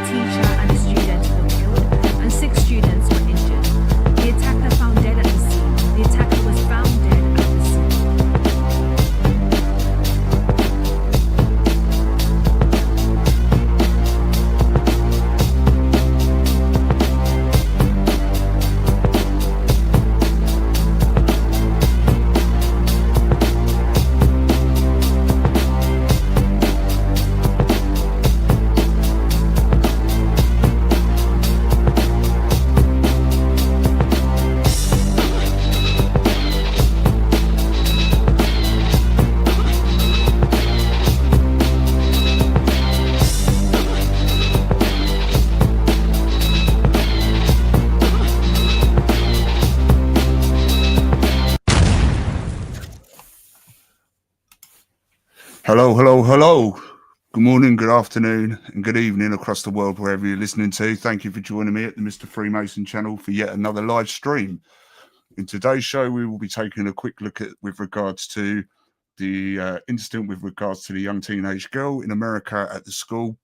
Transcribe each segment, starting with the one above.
teacher and a student were killed, and 6 students were injured. The attacker found dead at the scene. The attacker was found dead at the scene. Hello. Good morning, good afternoon, and good evening across the world, wherever you're listening to. Thank you for joining me at the Mr. Freemason channel for yet another live stream. In today's show, we will be taking a quick look at with regards to the incident with regards to the young teenage girl in America at the school.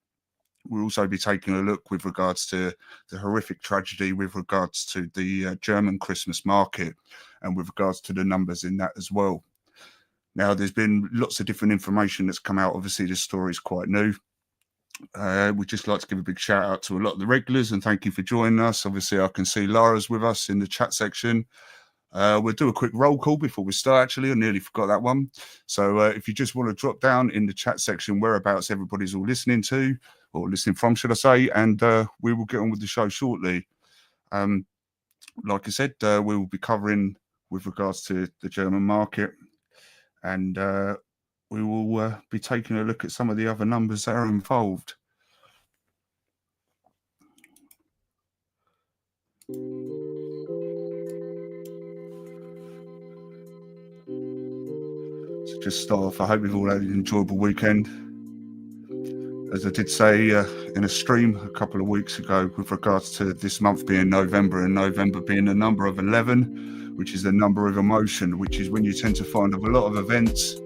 We'll also be taking a look with regards to the horrific tragedy with regards to the German Christmas market and with regards to the numbers in that as well. Now, there's been lots of different information that's come out. Obviously, this story is quite new. We'd just like to give a big shout out to a lot of the regulars and thank you for joining us. Obviously, I can see Lara's with us in the chat section. We'll do a quick roll call before we start, actually. I nearly forgot that one. So if you just want to drop down in the chat section whereabouts everybody's all listening to, or listening from, should I say, and we will get on with the show shortly. Like I said, we will be covering with regards to the German market. And we will be taking a look at some of the other numbers that are involved. So just start off, I hope you've all had an enjoyable weekend. As I did say in a stream a couple of weeks ago with regards to this month being November and November being the number of 11, which is the number of emotion, which is when you tend to find of a lot of events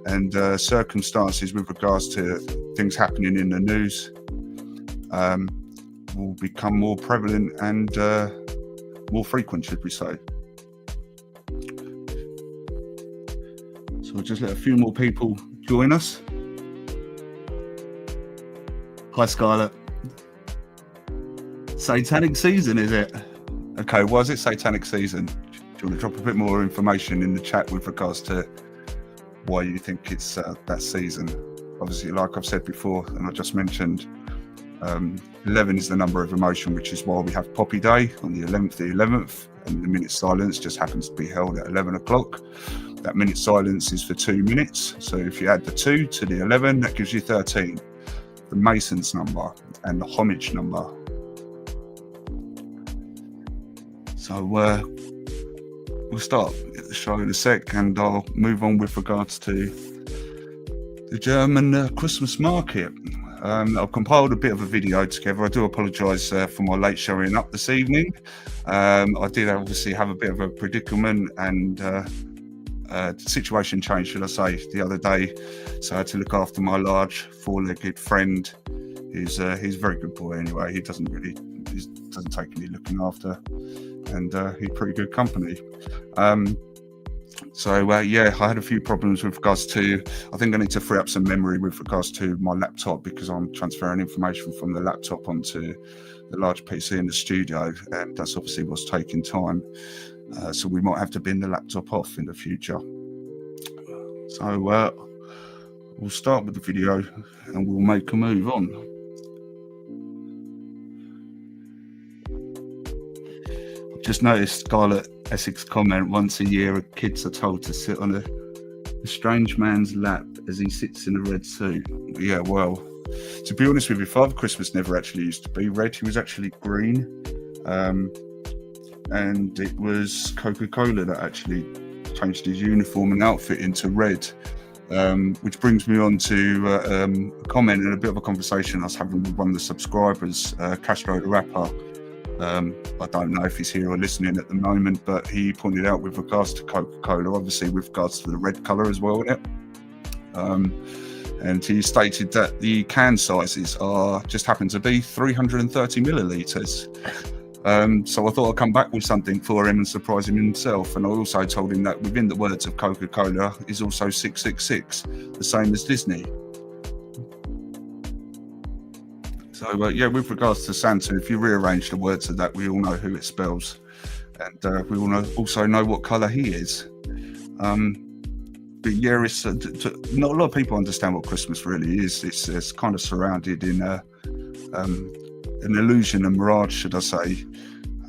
and circumstances with regards to things happening in the news will become more prevalent and more frequent, should we say. So we'll just let a few more people join us. Hi, Scarlett. Satanic season, is it? Okay, why is it satanic season? Do you want to drop a bit more information in the chat with regards to why you think it's that season? Obviously, like I've said before, and I just mentioned, 11 is the number of emotion, which is why we have Poppy Day on the 11th, and the minute silence just happens to be held at 11 o'clock. That minute silence is for 2 minutes. So if you add the 2 to the 11, that gives you 13. The Masons number and the homage number. So we'll start the show in a sec, and I'll move on with regards to the German Christmas market. I've compiled a bit of a video together. I do apologise for my late showing up this evening. I did obviously have a bit of a predicament, and the situation changed, should I say, the other day. So I had to look after my large 4-legged friend. He's a very good boy anyway. He doesn't take any looking after, and he's pretty good company. Yeah, I had a few problems with regards to, I think I need to free up some memory with regards to my laptop, because I'm transferring information from the laptop onto the large PC in the studio, and that's obviously what's taking time. So we might have to bin the laptop off in the future. So we'll start with the video and we'll make a move on. I've just noticed Scarlett Essex comment, once a year kids are told to sit on a strange man's lap as he sits in a red suit. Yeah, well, to be honest with you, Father Christmas never actually used to be red. He was actually green. And it was Coca-Cola that actually changed his uniform and outfit into red, which brings me on to a comment and a bit of a conversation I was having with one of the subscribers, Castro the rapper. I don't know if he's here or listening at the moment, but he pointed out with regards to Coca-Cola, obviously with regards to the red colour as well in it. and he stated that the can sizes just happen to be 330 millilitres. So I thought I'd come back with something for him and surprise him himself. And I also told him that within the words of Coca-Cola is also 666, the same as Disney. So yeah, with regards to Santa, if you rearrange the words of that, we all know who it spells, and we all also know what colour he is. But yeah, it's not a lot of people understand what Christmas really is. It's kind of surrounded in an illusion and mirage, should I say.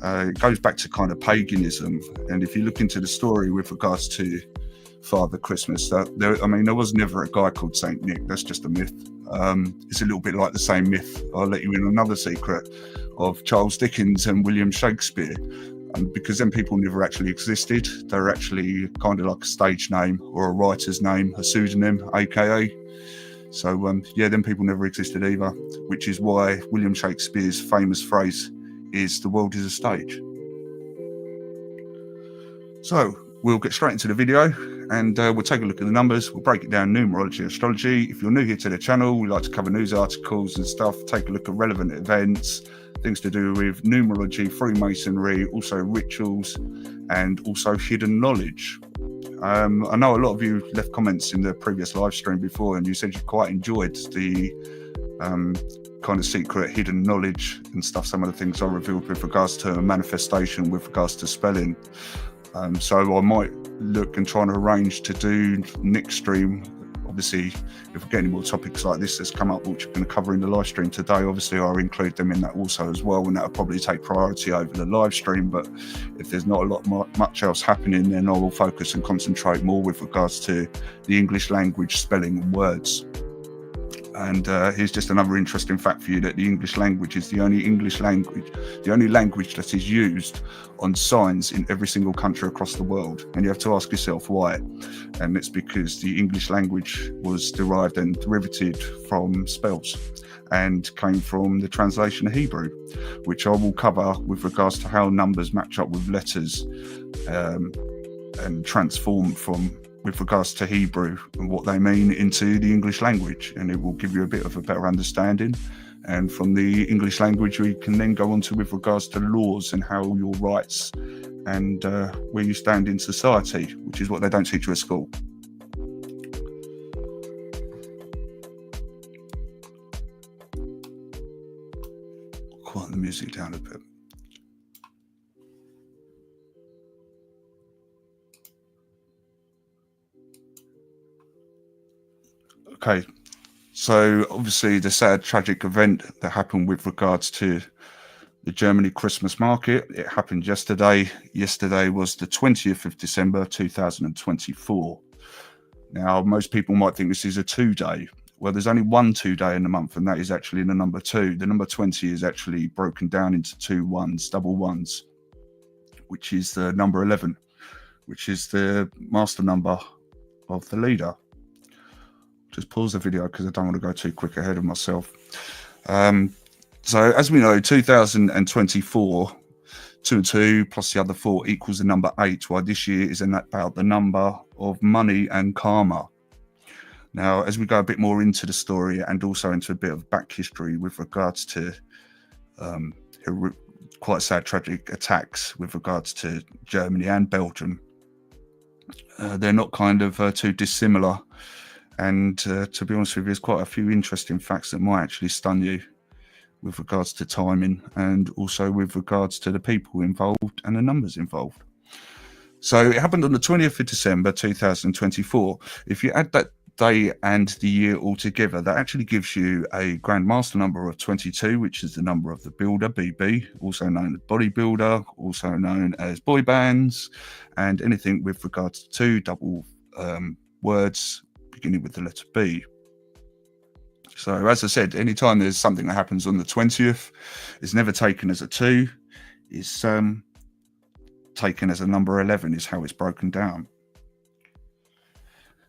It goes back to kind of paganism, and if you look into the story with regards to Father Christmas, there was never a guy called Saint Nick. That's just a myth. It's a little bit like the same myth, I'll let you in another secret, of Charles Dickens and William Shakespeare, because them people never actually existed. They're actually kind of like a stage name or a writer's name, a pseudonym, aka. So yeah, them people never existed either, which is why William Shakespeare's famous phrase is "the world is a stage." So we'll get straight into the video, and we'll take a look at the numbers. We'll break it down: numerology, astrology. If you're new here to the channel, we like to cover news articles and stuff, take a look at relevant events, things to do with numerology, Freemasonry, also rituals, and also hidden knowledge. I know a lot of you left comments in the previous live stream before, and you said you quite enjoyed the kind of secret hidden knowledge and stuff, some of the things I revealed with regards to manifestation, with regards to spelling. So I might look and try and arrange to do next stream. Obviously, if we get any more topics like this that's come up, which we're going to cover in the live stream today, obviously I'll include them in that also as well, and that'll probably take priority over the live stream. But if there's not a lot much else happening, then I will focus and concentrate more with regards to the English language, spelling and words. And here's just another interesting fact for you, that the English language is the only language that is used on signs in every single country across the world. And you have to ask yourself why. And it's because the English language was derived and derivated from spells and came from the translation of Hebrew, which I will cover with regards to how numbers match up with letters and transform from with regards to Hebrew and what they mean into the English language, and it will give you a bit of a better understanding. And from the English language, we can then go on to with regards to laws and how your rights and where you stand in society, which is what they don't teach you at school. Quiet the music down a bit. Okay, so obviously the sad tragic event that happened with regards to the Germany Christmas market, it happened yesterday. Yesterday was the 20th of December 2024. Now, most people might think this is a 2-day. Well, there's only one 2-day in the month, and that is actually in the number 2. The number 20 is actually broken down into 2 ones, double ones, which is the number 11, which is the master number of the leader. Just pause the video because I don't want to go too quick ahead of myself. So as we know, 2024, 2 and 2 plus the other 4 equals the number 8, while this year is about the number of money and karma. Now, as we go a bit more into the story and also into a bit of back history with regards to quite sad tragic attacks with regards to Germany and Belgium, they're not kind of too dissimilar. And to be honest with you, there's quite a few interesting facts that might actually stun you with regards to timing and also with regards to the people involved and the numbers involved. So it happened on the 20th of December 2024. If you add that day and the year all together, that actually gives you a grand master number of 22, which is the number of the builder, BB, also known as bodybuilder, also known as boy bands, and anything with regards to 2 double words beginning with the letter B. So as I said, anytime there's something that happens on the 20th, it's never taken as a 2. It's taken as a number 11 is how it's broken down.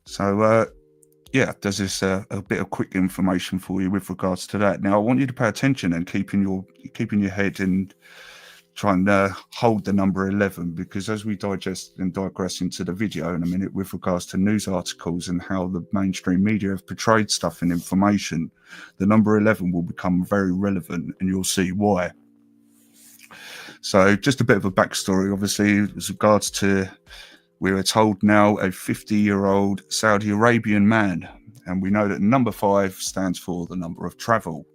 So yeah, there's this a bit of quick information for you with regards to that. Now I want you to pay attention and keep in your head and try and hold the number 11, because as we digest and digress into the video in a minute with regards to news articles and how the mainstream media have portrayed stuff and information, the number 11 will become very relevant, and you'll see why. So just a bit of a backstory, obviously, with regards to, we are told now, a 50-year-old Saudi Arabian man, and we know that number 5 stands for the number of travel.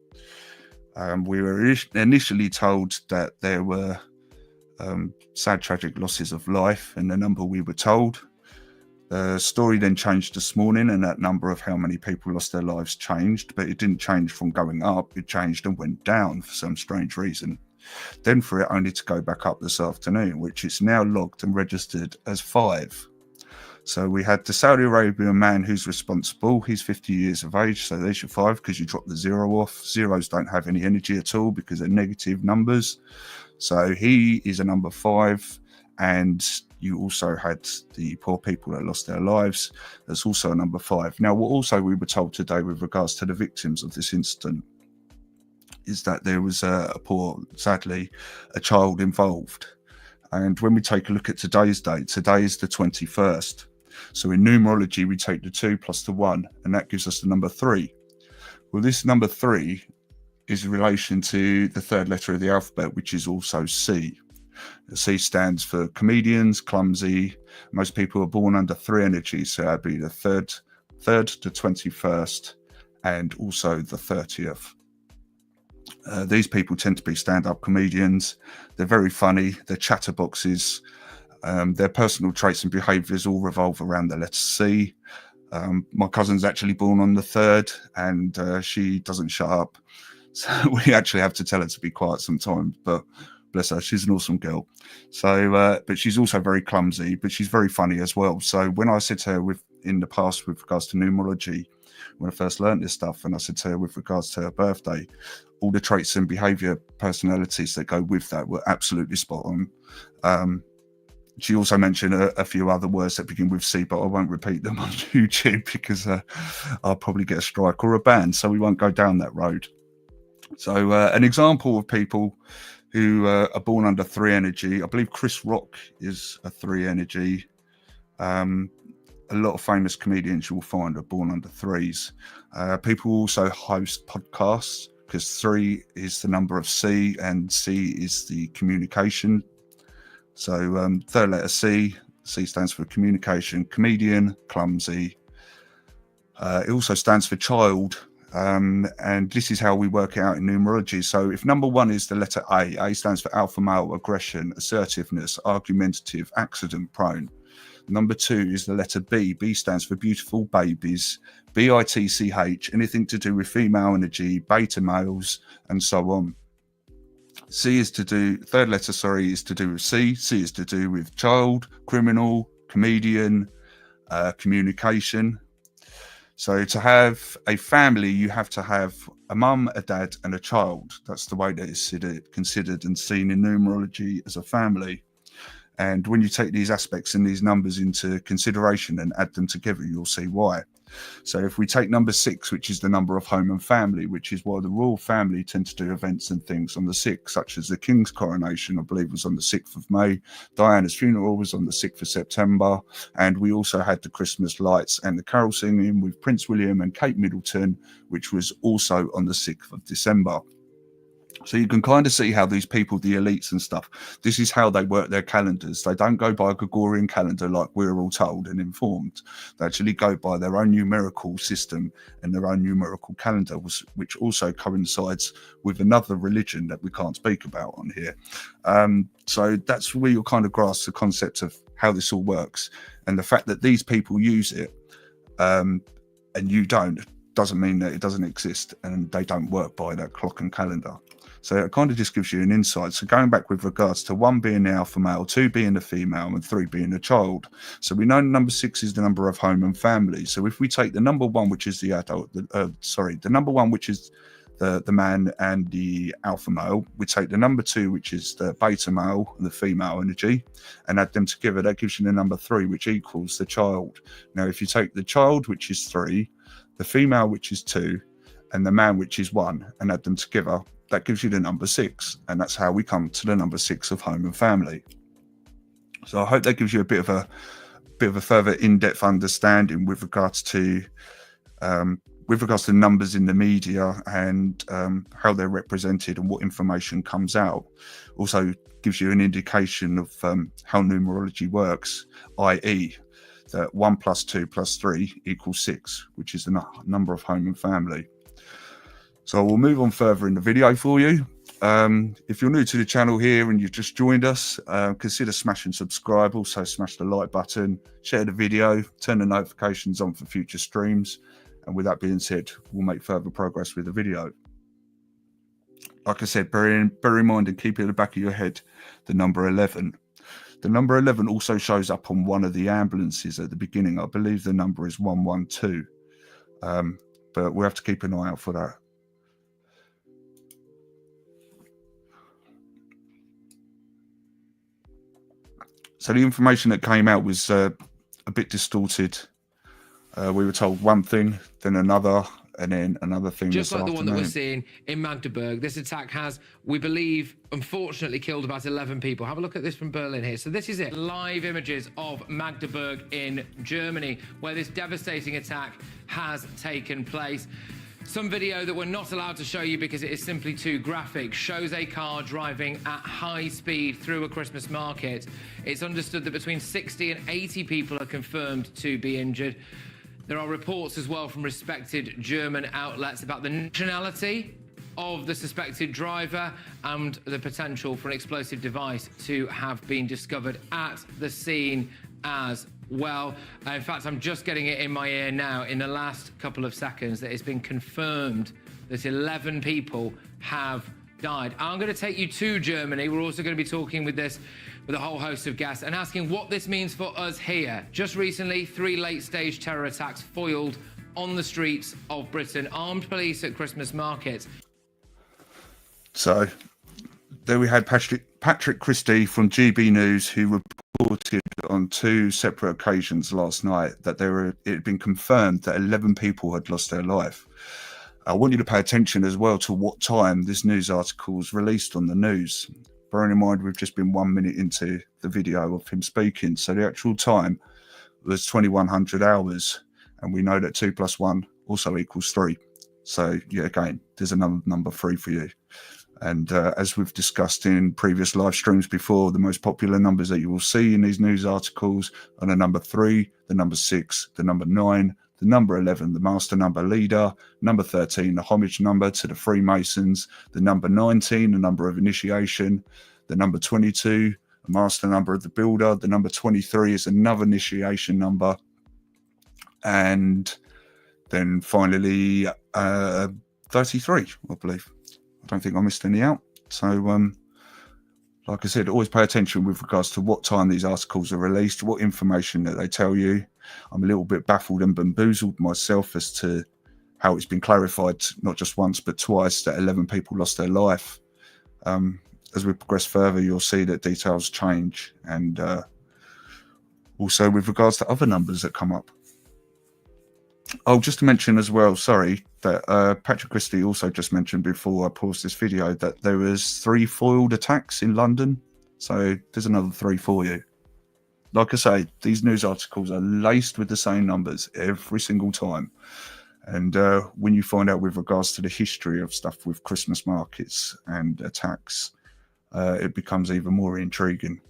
We were initially told that there were sad, tragic losses of life, and the number we were told. The story then changed this morning, and that number of how many people lost their lives changed, but it didn't change from going up. It changed and went down for some strange reason. Then for it only to go back up this afternoon, which is now logged and registered as 5. So we had the Saudi Arabian man who's responsible. He's 50 years of age, so there's your 5, because you drop the 0 off. Zeros don't have any energy at all because they're negative numbers. So he is a number 5, and you also had the poor people that lost their lives. That's also a number 5. Now, what also we were told today with regards to the victims of this incident is that there was sadly, a child involved. And when we take a look at today's date, today is the 21st. So in numerology, we take the 2 plus the 1, and that gives us the number 3. Well, this number 3 is in relation to the 3rd letter of the alphabet, which is also C. The C stands for comedians, clumsy. Most people are born under 3 energies, so that'd be the 3rd, the 21st, and also the 30th. These people tend to be stand-up comedians. They're very funny. They're chatterboxes. Their personal traits and behaviours all revolve around the letter C. My cousin's actually born on the 3rd, and she doesn't shut up. So we actually have to tell her to be quiet sometimes, but bless her, she's an awesome girl. So, but she's also very clumsy, but she's very funny as well. So when I said to her in the past with regards to numerology, when I first learned this stuff, and I said to her with regards to her birthday, all the traits and behaviour personalities that go with that were absolutely spot on. She also mentioned a few other words that begin with C, but I won't repeat them on YouTube because I'll probably get a strike or a ban, so we won't go down that road. So an example of people who are born under 3 energy, I believe Chris Rock is a 3 energy. A lot of famous comedians you will find are born under 3s. People also host podcasts because 3 is the number of C, and C is the communication. So 3rd letter C stands for communication, comedian, clumsy. It also stands for child, and this is how we work it out in numerology. So if number 1 is the letter A stands for alpha male, aggression, assertiveness, argumentative, accident prone. Number 2 is the letter B. B stands for beautiful babies, BITCH, anything to do with female energy, beta males, and so on. C is to do, 3rd letter, is to do with C. C is to do with child, criminal, comedian, communication. So to have a family, you have to have a mum, a dad, and a child. That's the way that it's considered and seen in numerology as a family. And when you take these aspects and these numbers into consideration and add them together, you'll see why. So if we take number 6, which is the number of home and family, which is why the royal family tend to do events and things on the 6th, such as the King's coronation, I believe was on the 6th of May. Diana's funeral was on the 6th of September. And we also had the Christmas lights and the carol singing with Prince William and Kate Middleton, which was also on the 6th of December. So you can kind of see how these people, the elites and stuff, this is how they work their calendars. They don't go by a Gregorian calendar like we're all told and informed. They actually go by their own numerical system and their own numerical calendar, which also coincides with another religion that we can't speak about on here. So that's where you'll kind of grasp the concept of how this all works. And the fact that these people use it and you don't, doesn't mean that it doesn't exist and they don't work by that clock and calendar. So it kind of just gives you an insight. So going back with regards to 1 being the alpha male, 2 being the female, and 3 being the child. So we know number 6 is the number of home and family. So if we take the number 1, which is the adult, the number 1, which is the man and the alpha male, we take the number 2, which is the beta male and the female energy, and add them together. That gives you the number 3, which equals the child. Now, if you take the child, which is 3, the female, which is 2, and the man, which is 1, and add them together, that gives you the number 6, and that's how we come to the number 6 of home and family. So I hope that gives you a bit of a further in-depth understanding with regards to numbers in the media and how they're represented and what information comes out. Also gives you an indication of how numerology works, i.e. that 1 + 2 + 3 = 6, which is the number of home and family. So we'll move on further in the video for you. If you're new to the channel here and you've just joined us, consider smashing subscribe. Also smash the like button, share the video, turn the notifications on for future streams. And with that being said, we'll make further progress with the video. Like I said, bear in mind and keep it in the back of your head the number 11. The number 11 also shows up on one of the ambulances at the beginning. I believe the number is 112, but we'll have to keep an eye out for that. So the information that came out was a bit distorted. We were told one thing, then another, and then another thing. Just like the one that we're seeing in Magdeburg, this attack has, we believe, unfortunately killed about 11 people. Have a look at this from Berlin here. So this is it. Live images of Magdeburg in Germany, where this devastating attack has taken place. Some video that we're not allowed to show you because it is simply too graphic shows a car driving at high speed through a Christmas market. It's understood that between 60 and 80 people are confirmed to be injured. There are reports as well from respected German outlets about the nationality of the suspected driver and the potential for an explosive device to have been discovered at the scene as well. In fact, I'm just getting it in my ear now in the last couple of seconds that it's been confirmed that 11 people have died. I'm going to take you to Germany. We're also going to be talking with a whole host of guests and asking what this means for us here. Just recently, 3 late-stage terror attacks foiled on the streets of Britain. Armed police at Christmas markets. So there we had Patrick Christie from GB News, who reported on 2 separate occasions last night that it had been confirmed that 11 people had lost their life. I want you to pay attention as well to what time this news article was released on the news. Bearing in mind, we've just been 1 minute into the video of him speaking. So the actual time was 2100 hours. And we know that 2 + 1 also = 3. So yeah, again, there's another number 3 for you. And as we've discussed in previous live streams before, the most popular numbers that you will see in these news articles are the number 3, the number 6, the number 9, the number 11, the master number leader, number 13, the homage number to the Freemasons, the number 19, the number of initiation, the number 22, the master number of the builder, the number 23 is another initiation number, and then finally 33, I believe. I don't think I missed any out. So like I said, always pay attention with regards to what time these articles are released, what information that they tell you. I'm a little bit baffled and bamboozled myself as to how it's been clarified, not just once, but twice, that 11 people lost their life. As we progress further, you'll see that details change. And also with regards to other numbers that come up. Oh, just to mention as well, sorry, that Patrick Christie also just mentioned before I paused this video that there was 3 foiled attacks in London. So there's another 3 for you. Like I say, these news articles are laced with the same numbers every single time. And when you find out with regards to the history of stuff with Christmas markets and attacks, it becomes even more intriguing.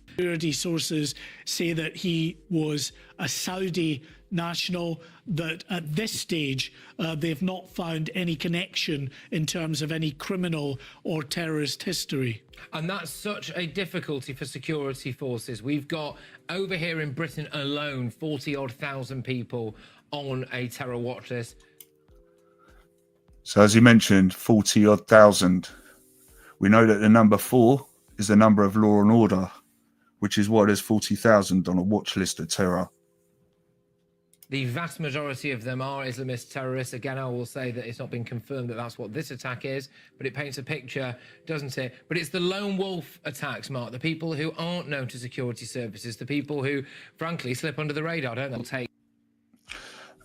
Security sources say that he was a Saudi national, that at this stage they've not found any connection in terms of any criminal or terrorist history. And that's such a difficulty for security forces. We've got over here in Britain alone 40-odd thousand people on a terror watch list. So as you mentioned, 40-odd thousand. We know that the number 4 is the number of law and order, which is why there's 40,000 on a watch list of terror. The vast majority of them are Islamist terrorists. Again, I will say that it's not been confirmed that that's what this attack is, but it paints a picture, doesn't it? But it's the lone wolf attacks, Mark, the people who aren't known to security services, the people who, frankly, slip under the radar, don't they? Take.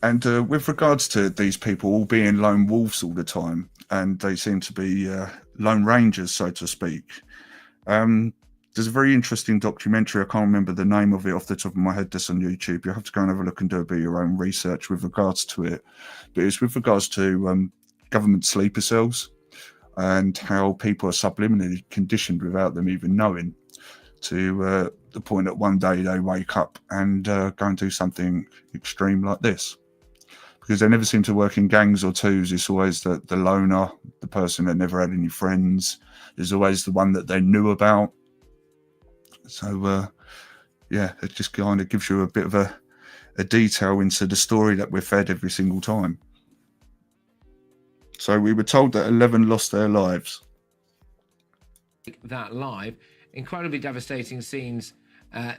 And with regards to these people all being lone wolves all the time, and they seem to be lone rangers, so to speak. There's a very interesting documentary. I can't remember the name of it off the top of my head. That's on YouTube. You have to go and have a look and do a bit of your own research with regards to it. But it's with regards to government sleeper cells and how people are subliminally conditioned without them even knowing, to the point that one day they wake up and go and do something extreme like this. Because they never seem to work in gangs or twos. It's always the loner, the person that never had any friends. There's always the one that they knew about. So, yeah, it just kind of gives you a bit of a detail into the story that we're fed every single time. So we were told that 11 lost their lives. That live, incredibly devastating scenes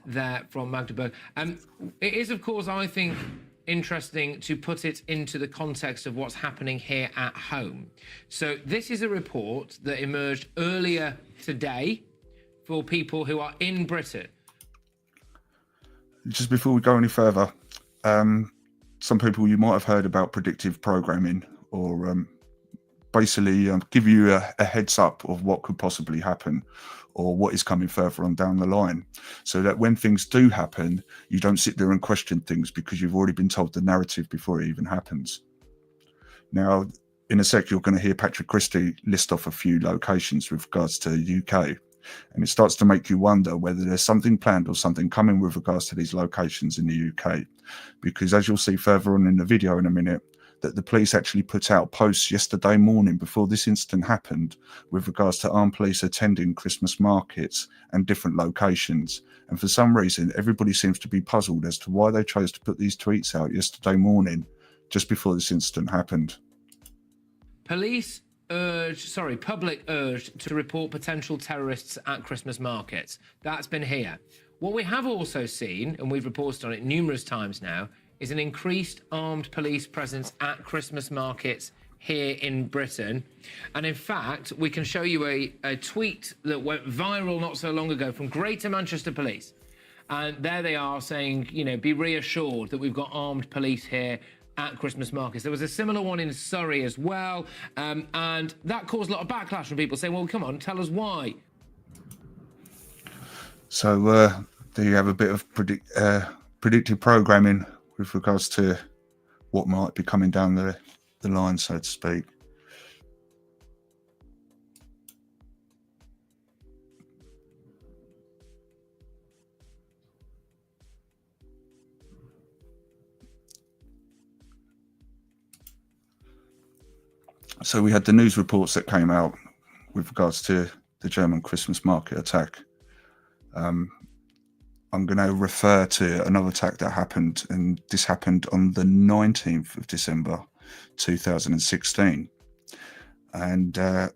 there from Magdeburg. It is, of course, I think, interesting to put it into the context of what's happening here at home. So this is a report that emerged earlier today for people who are in Britain. Just before we go any further, some people, you might have heard about predictive programming, or basically give you a heads up of what could possibly happen or what is coming further on down the line, so that when things do happen, you don't sit there and question things because you've already been told the narrative before it even happens. Now, in a sec, you're going to hear Patrick Christie list off a few locations with regards to the UK. And it starts to make you wonder whether there's something planned or something coming with regards to these locations in the UK. Because as you'll see further on in the video in a minute, that the police actually put out posts yesterday morning before this incident happened with regards to armed police attending Christmas markets and different locations. And for some reason, everybody seems to be puzzled as to why they chose to put these tweets out yesterday morning just before this incident happened. Public urged to report potential terrorists at Christmas markets. That's been here. What we have also seen, and we've reported on it numerous times now, is an increased armed police presence at Christmas markets here in Britain. And in fact, we can show you a tweet that went viral not so long ago from Greater Manchester Police. And there they are saying, you know, be reassured that we've got armed police here at Christmas markets. There was a similar one in Surrey as well, and that caused a lot of backlash from people saying, well, come on, tell us why. So there you have a bit of predictive programming with regards to what might be coming down the line, so to speak. So we had the news reports that came out with regards to the German Christmas market attack. I'm going to refer to another attack that happened, and this happened on the 19th of December 2016. And I'm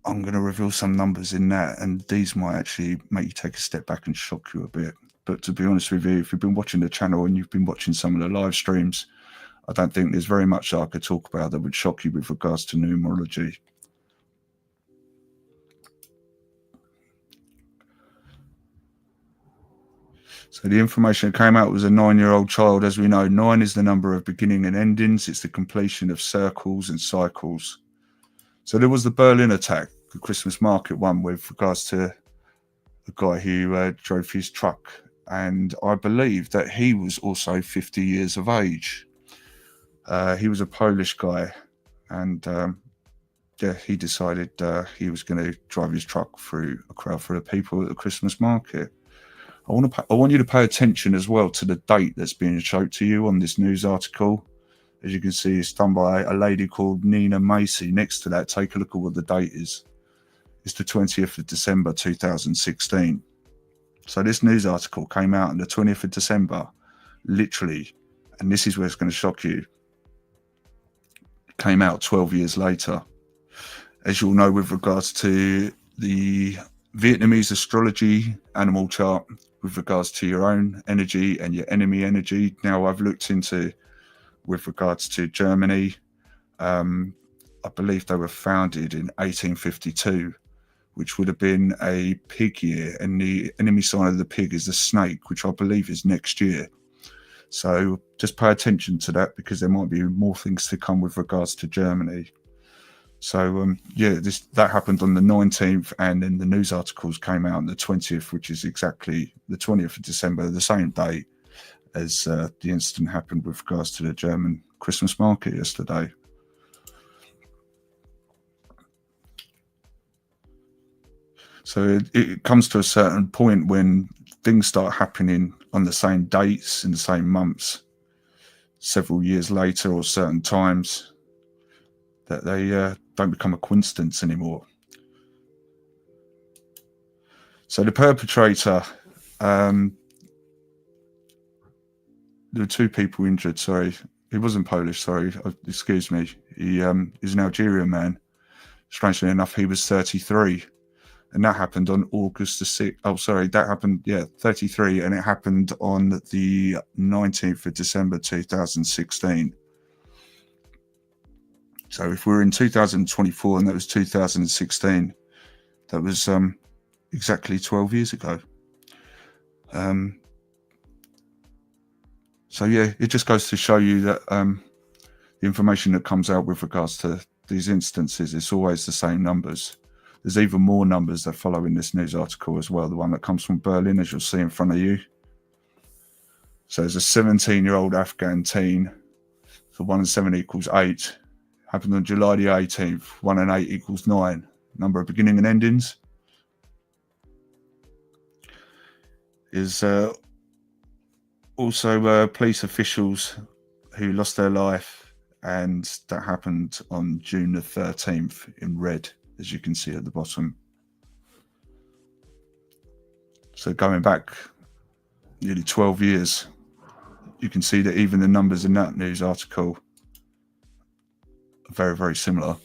going to reveal some numbers in that, and these might actually make you take a step back and shock you a bit. But to be honest with you, if you've been watching the channel and you've been watching some of the live streams, I don't think there's very much I could talk about that would shock you with regards to numerology. So the information that came out was a 9-year-old child. As we know, 9 is the number of beginning and endings. It's the completion of circles and cycles. So there was the Berlin attack, the Christmas market one, with regards to the guy who drove his truck. And I believe that he was also 50 years of age. He was a Polish guy, and yeah, he decided he was going to drive his truck through a crowd full of people at the Christmas market. I want you to pay attention as well to the date that's being shown to you on this news article. As you can see, it's done by a lady called Nina Macy. Next to that, take a look at what the date is. It's the 20th of December 2016. So this news article came out on the 20th of December, literally, and this is where it's going to shock you. Came out 12 years later. As you'll know, with regards to the Vietnamese astrology animal chart, with regards to your own energy and your enemy energy, now I've looked into with regards to Germany. I believe they were founded in 1852, which would have been a pig year, and the enemy sign of the pig is the snake, which I believe is next year. So just pay attention to that, because there might be more things to come with regards to Germany. So yeah, that happened on the 19th, and then the news articles came out on the 20th, which is exactly the 20th of December, the same day as the incident happened with regards to the German Christmas market yesterday. So it comes to a certain point when things start happening on the same dates in the same months, several years later or certain times, that they don't become a coincidence anymore. So the perpetrator, there were 2 people injured, sorry. He wasn't Polish, sorry, excuse me. He is an Algerian man. Strangely enough, he was 33. And that happened on August the 6th. Oh, sorry, that happened, 33. And it happened on the 19th of December, 2016. So if we're in 2024 and that was 2016, that was exactly 12 years ago. So yeah, it just goes to show you that the information that comes out with regards to these instances, it's always the same numbers. There's even more numbers that follow in this news article as well, the one that comes from Berlin, as you'll see in front of you. So there's a 17-year-old Afghan teen, so 1 and 7 equals 8. Happened on July the 18th, 1 and 8 equals 9. Number of beginning and endings is also police officials who lost their life, and that happened on June the 13th in red, as you can see at the bottom. So going back nearly 12 years, you can see that even the numbers in that news article are very, very similar.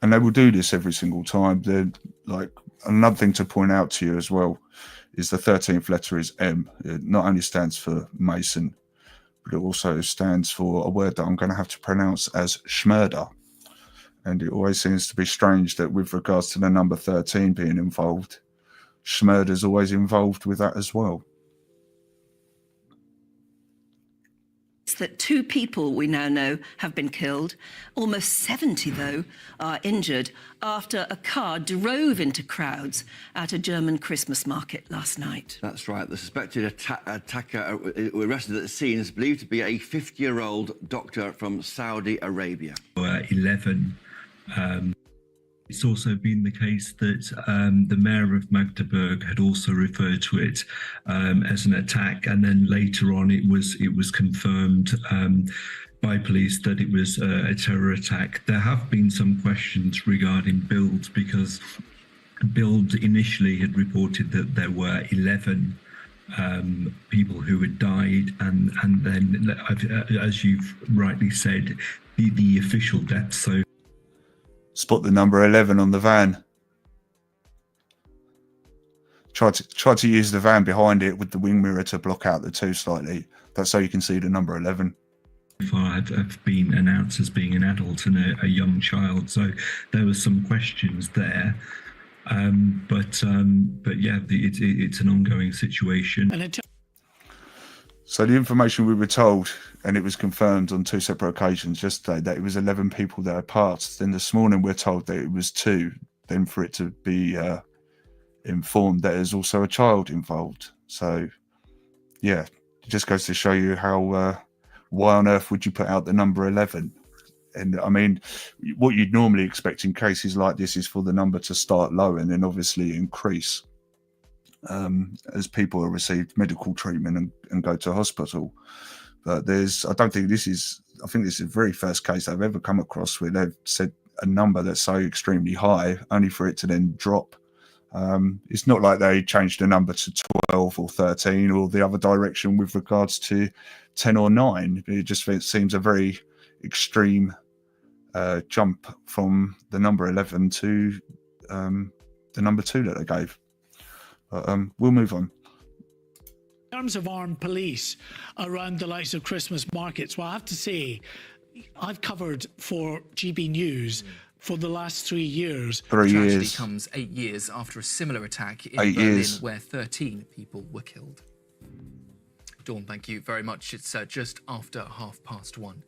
And they will do this every single time. They're like, another thing to point out to you as well is the 13th letter is M. It not only stands for Mason, but it also stands for a word that I'm going to have to pronounce as Schmurder. And it always seems to be strange that with regards to the number 13 being involved, Schmurder's always involved with that as well. That 2 people we now know have been killed. Almost 70, though, are injured after a car drove into crowds at a German Christmas market last night. That's right. The suspected attacker arrested at the scene is believed to be a 50-year-old doctor from Saudi Arabia. 11. It's also been the case that the mayor of Magdeburg had also referred to it as an attack, and then later on it was confirmed by police that it was a terror attack. There have been some questions regarding Bild, because Bild initially had reported that there were 11 people who had died, and then, as you've rightly said, the official deaths. So. Spot the number 11 on the van. Try to use the van behind it with the wing mirror to block out the 2 slightly. That's so you can see the number 11. Have been announced as being an adult and a young child, so there were some questions there. But yeah, it's an ongoing situation. So the information we were told, and it was confirmed on 2 separate occasions yesterday, that it was 11 people that had passed. Then this morning we're told that it was 2. Then for it to be informed that there's also a child involved. So yeah, it just goes to show you how why on earth would you put out the number 11? And I mean, what you'd normally expect in cases like this is for the number to start low and then obviously increase as people have received medical treatment and go to hospital. But I think this is the very first case I've ever come across where they've said a number that's so extremely high only for it to then drop. It's not like they changed the number to 12 or 13 or the other direction with regards to 10 or 9. It seems a very extreme jump from the number 11 to the number 2 that they gave. We'll move on. In terms of armed police around the likes of Christmas markets, well, I have to say, I've covered for GB News for the last 3 years. 3 years. Tragedy comes 8 years after a similar attack in Berlin, where 13 people were killed. Dawn, thank you very much. It's just after 1:30.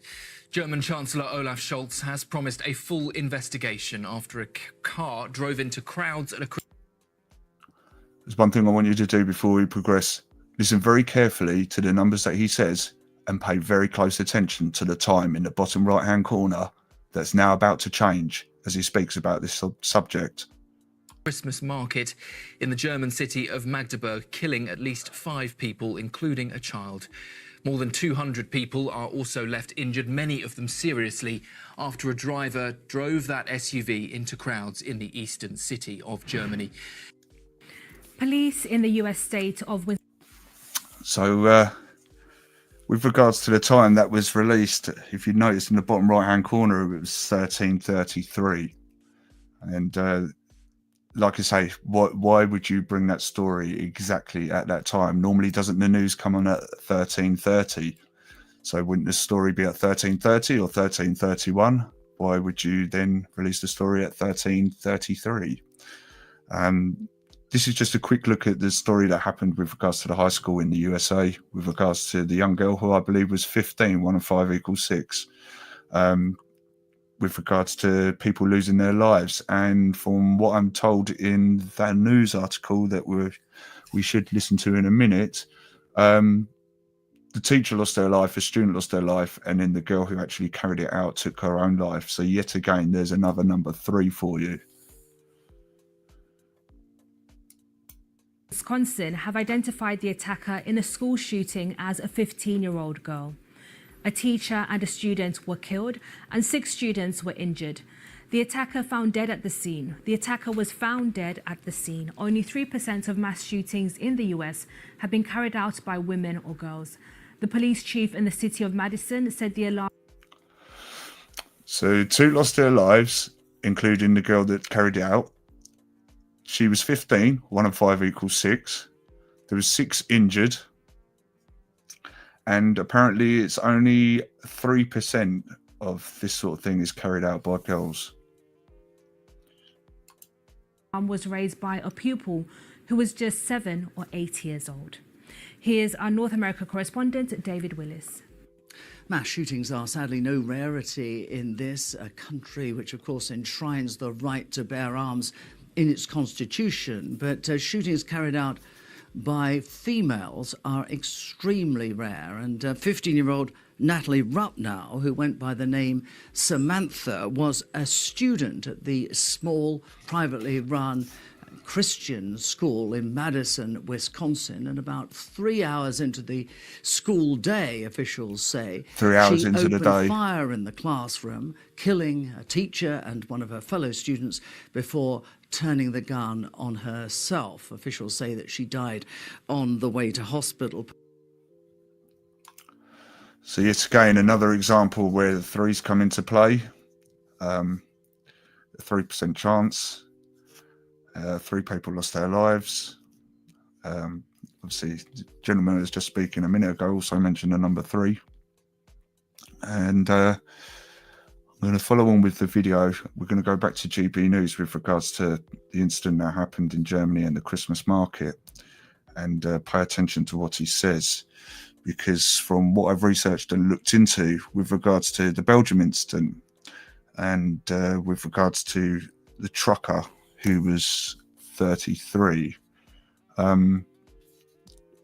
German Chancellor Olaf Scholz has promised a full investigation after a car drove into crowds at a... There's one thing I want you to do before we progress. Listen very carefully to the numbers that he says and pay very close attention to the time in the bottom right-hand corner that's now about to change as he speaks about this subject. Christmas market in the German city of Magdeburg, killing at least 5 people, including a child. More than 200 people are also left injured, many of them seriously, after a driver drove that SUV into crowds in the eastern city of Germany. Police in the US state of Wisconsin. So, with regards to the time that was released, if you notice in the bottom right-hand corner, it was 13:33. And like I say, why would you bring that story exactly at that time? Normally, doesn't the news come on at 13:30? So wouldn't the story be at 13:30 or 13:31? Why would you then release the story at 13:33? This is just a quick look at the story that happened with regards to the high school in the USA, with regards to the young girl who I believe was 15, 1 and 5 equals 6. With regards to people losing their lives. And from what I'm told in that news article that we should listen to in a minute, the teacher lost their life, a student lost their life, and then the girl who actually carried it out took her own life. So yet again, there's another number 3 for you. Wisconsin have identified the attacker in a school shooting as a 15-year-old girl. A teacher and a student were killed and 6 students were injured. The attacker found dead at the scene. The attacker was found dead at the scene. Only 3% of mass shootings in the US have been carried out by women or girls. The police chief in the city of Madison said the alarm... So 2 lost their lives, including the girl that carried it out. She was 15, 1 and 5 equals 6. There was 6 injured. And apparently it's only 3% of this sort of thing is carried out by girls. Was raised by a pupil who was just 7 or 8 years old. Here's our North America correspondent, David Willis. Mass shootings are sadly no rarity in this country, which of course enshrines the right to bear arms in its constitution. But shootings carried out by females are extremely rare, and 15-year-old Natalie Rupnow, who went by the name Samantha, was a student at the small privately run Christian school in Madison, Wisconsin, and about 3 hours into the school day, officials say, 3 hours she into the day, opened fire in the classroom, killing a teacher and one of her fellow students before turning the gun on herself. Officials say that she died on the way to hospital. So yet again, another example where the 3s come into play. A 3% chance. 3 people lost their lives. Obviously, the gentleman who was just speaking a minute ago also mentioned the number 3. And I'm going to follow on with the video. We're going to go back to GB News with regards to the incident that happened in Germany and the Christmas market, and pay attention to what he says, because from what I've researched and looked into with regards to the Belgium incident and with regards to the trucker who was 33,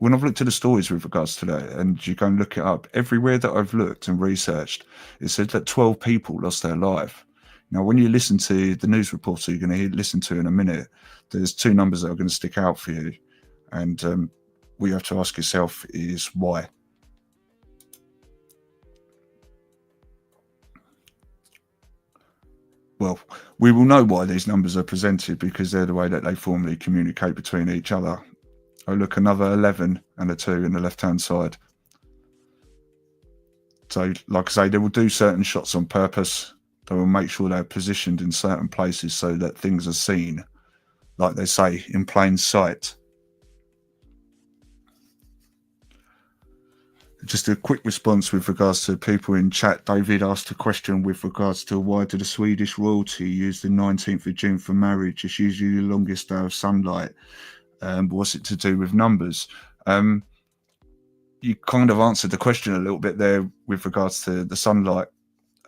when I've looked at the stories with regards to that, and you go and look it up, everywhere that I've looked and researched, it said that 12 people lost their life. Now, when you listen to the news reporter you're going to listen to in a minute, there's 2 numbers that are going to stick out for you. And what you have to ask yourself is why. Well, we will know why these numbers are presented, because they're the way that they formally communicate between each other. Oh, look, another 11 and a 2 in the left-hand side. So, like I say, they will do certain shots on purpose. They will make sure they're positioned in certain places so that things are seen, like they say, in plain sight. Just a quick response with regards to people in chat. David asked a question with regards to why do the Swedish royalty use the 19th of June for marriage? It's usually the longest day of sunlight. What's it to do with numbers? you kind of answered the question a little bit there with regards to the sunlight.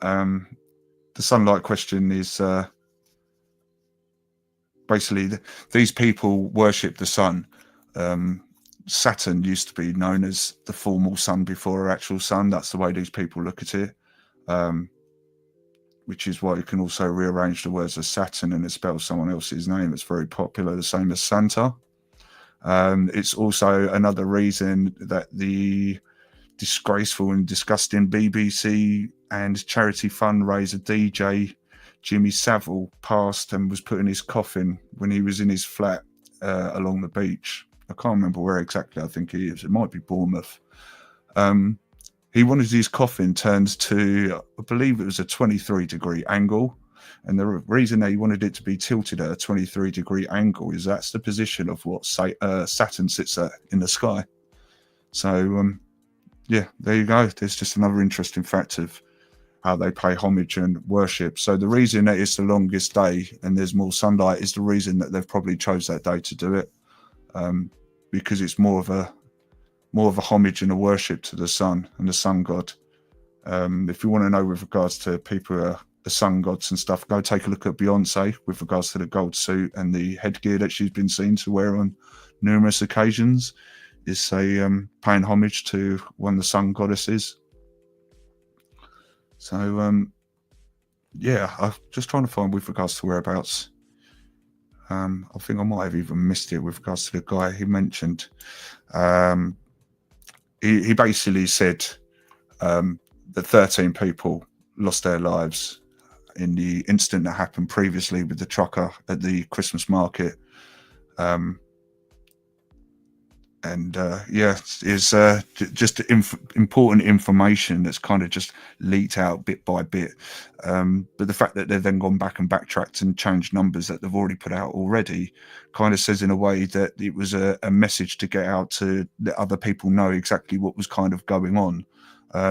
The sunlight question is basically these people worship the sun. Saturn used to be known as the formal sun before our actual sun. That's the way these people look at it, which is why you can also rearrange the words of Saturn and it spells someone else's name. It's very popular, the same as Santa. It's also another reason that the disgraceful and disgusting BBC and charity fundraiser DJ Jimmy Savile passed and was put in his coffin when he was in his flat along the beach. I can't remember where exactly I think he is. It might be Bournemouth. He wanted his coffin turned to, I believe it was a 23-degree angle. And the reason that he wanted it to be tilted at a 23-degree angle is that's the position of what Saturn sits at in the sky. So, yeah, there you go. There's just another interesting fact of how they pay homage and worship. So the reason that it's the longest day and there's more sunlight is the reason that they've probably chose that day to do it, because it's more of a homage and a worship to the sun and the sun god. If you want to know with regards to people who are the sun gods and stuff, go take a look at Beyonce with regards to the gold suit and the headgear that she's been seen to wear on numerous occasions. Is paying homage to one of the sun goddesses. So yeah, I'm just trying to find with regards to whereabouts. I think I might have even missed it with regards to the guy he mentioned. He basically said that 13 people lost their lives in the incident that happened previously with the trucker at the Christmas market. Yeah, it's just important information that's kind of just leaked out bit by bit. But the fact that they've then gone back and backtracked and changed numbers that they've already put out already kind of says in a way that it was a message to get out to let other people know exactly what was kind of going on.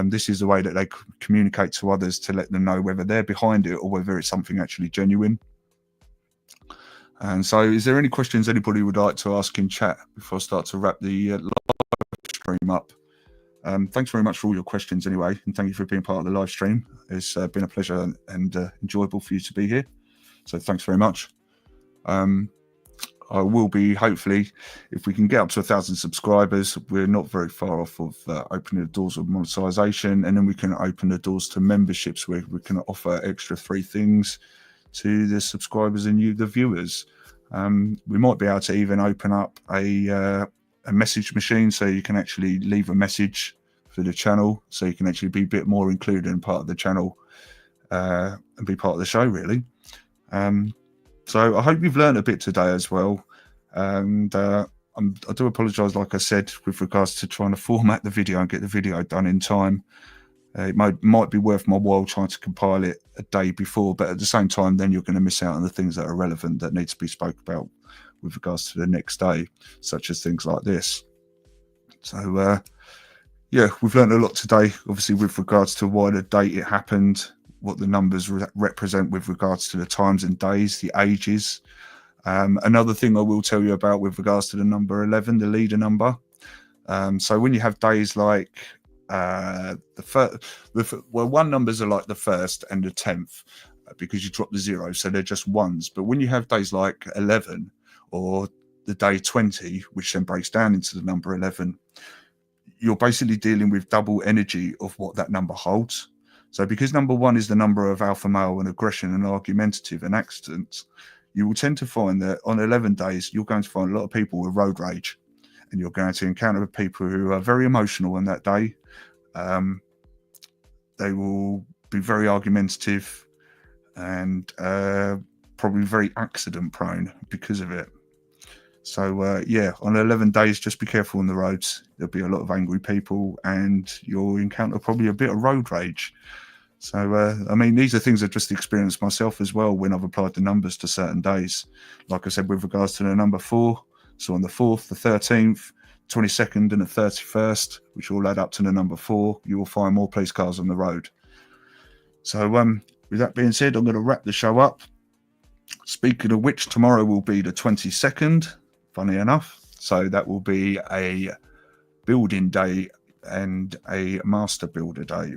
This is the way that they communicate to others to let them know whether they're behind it or whether it's something actually genuine. And so is there any questions anybody would like to ask in chat before I start to wrap the live stream up? Thanks very much for all your questions anyway, and thank you for being part of the live stream. It's been a pleasure and enjoyable for you to be here. So thanks very much. I will be, hopefully, if we can get up to 1,000 subscribers, we're not very far off of opening the doors of monetization, and then we can open the doors to memberships where we can offer extra free things to the subscribers and you, the viewers. We might be able to even open up a message machine so you can actually leave a message for the channel, so you can actually be a bit more included in part of the channel and be part of the show, really. So I hope you've learned a bit today as well. And I do apologise, like I said, with regards to trying to format the video and get the video done in time. It might be worth my while trying to compile it a day before, but at the same time, then you're going to miss out on the things that are relevant that need to be spoke about with regards to the next day, such as things like this. So, yeah, we've learned a lot today, obviously, with regards to why the date it happened, what the numbers represent with regards to the times and days, the ages. Another thing I will tell you about with regards to the number 11, the leader number. So when you have days like one numbers are like the 1st and the 10th because you drop the 0, so they're just ones. But when you have days like 11 or the day 20, which then breaks down into the number 11, you're basically dealing with double energy of what that number holds. So because number 1 is the number of alpha male and aggression and argumentative and accidents, you will tend to find that on 11 days, you're going to find a lot of people with road rage, and you're going to encounter people who are very emotional on that day. They will be very argumentative and probably very accident prone because of it. So yeah, on 11 days, just be careful on the roads. There'll be a lot of angry people and you'll encounter probably a bit of road rage. So, I mean, these are things I've just experienced myself as well when I've applied the numbers to certain days. Like I said, with regards to the number 4, so on the 4th, the 13th, 22nd and the 31st, which all add up to the number 4, you will find more police cars on the road. So with that being said, I'm going to wrap the show up. Speaking of which, tomorrow will be the 22nd, funny enough. So that will be a building day and a master builder day.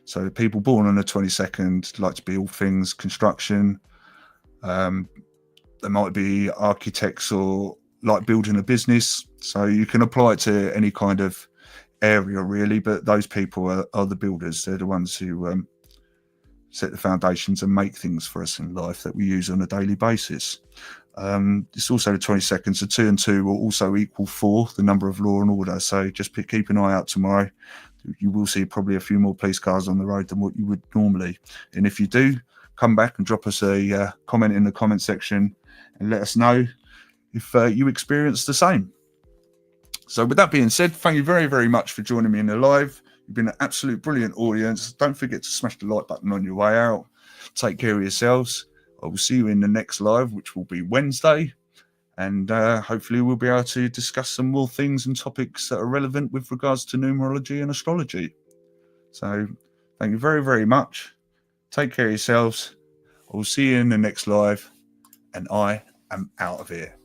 So people born on the 22nd like to be all things construction. They might be architects or like building a business. So you can apply it to any kind of area really, but those people are the builders. They're the ones who set the foundations and make things for us in life that we use on a daily basis. It's also the 22nd, so 2 and 2 will also equal 4, the number of law and order. So just keep an eye out tomorrow. You will see probably a few more police cars on the road than what you would normally. And if you do, come back and drop us a comment in the comment section and let us know if you experience the same. So with that being said, thank you very, very much for joining me in the live. You've been an absolute brilliant audience. Don't forget to smash the like button on your way out. Take care of yourselves. I will see you in the next live, which will be Wednesday. And hopefully we'll be able to discuss some more things and topics that are relevant with regards to numerology and astrology. So thank you very, very much. Take care of yourselves. I will see you in the next live. And I am out of here.